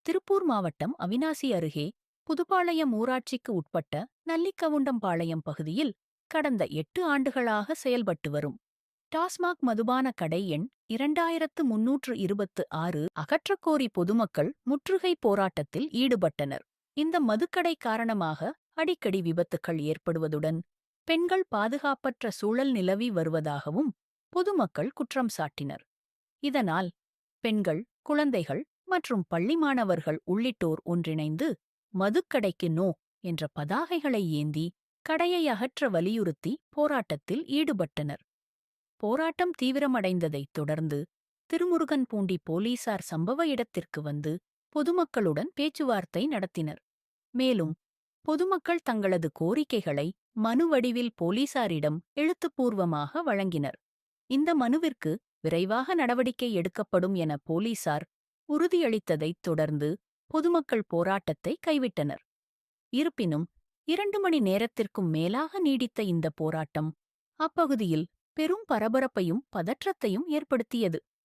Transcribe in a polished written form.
திருப்பூர் மாவட்டம் அவிநாசி அருகே புதுப்பாளையம் ஊராட்சிக்கு உட்பட்ட நல்லிக்கவுண்டம்பாளையம் பகுதியில் கடந்த 8 ஆண்டுகளாக செயல்பட்டு வரும் டாஸ்மாக் மதுபான கடை எண் 2326 அகற்றக்கோரி பொதுமக்கள் முற்றுகை போராட்டத்தில் ஈடுபட்டனர். இந்த மதுக்கடை காரணமாக அடிக்கடி விபத்துக்கள் ஏற்படுவதுடன் பெண்கள் பாதுகாப்பற்ற சூழல் நிலவி வருவதாகவும் பொதுமக்கள் குற்றம் சாட்டினர். இதனால் பெண்கள், குழந்தைகள் மற்றும் பள்ளி மாணவர்கள் உள்ளிட்டோர் ஒன்றிணைந்து மதுக்கடைக்கு நோ என்ற பதாகைகளை ஏந்தி கடையை அகற்ற வலியுறுத்தி போராட்டத்தில் ஈடுபட்டனர். போராட்டம் தீவிரமடைந்ததைத் தொடர்ந்து திருமுருகன்பூண்டி போலீசார் சம்பவ இடத்திற்கு வந்து பொதுமக்களுடன் பேச்சுவார்த்தை நடத்தினர். மேலும் பொதுமக்கள் தங்களது கோரிக்கைகளை மனு வடிவில் போலீசாரிடம் எழுத்துப்பூர்வமாக வழங்கினர். இந்த மனுவிற்கு விரைவாக நடவடிக்கை எடுக்கப்படும் என போலீசார் உறுதியளித்ததைத் தொடர்ந்து பொதுமக்கள் போராட்டத்தை கைவிட்டனர். இருப்பினும் 2 மணி நேரத்திற்கும் மேலாக நீடித்த இந்த போராட்டம் அப்பகுதியில் பெரும் பரபரப்பையும் பதற்றத்தையும் ஏற்படுத்தியது.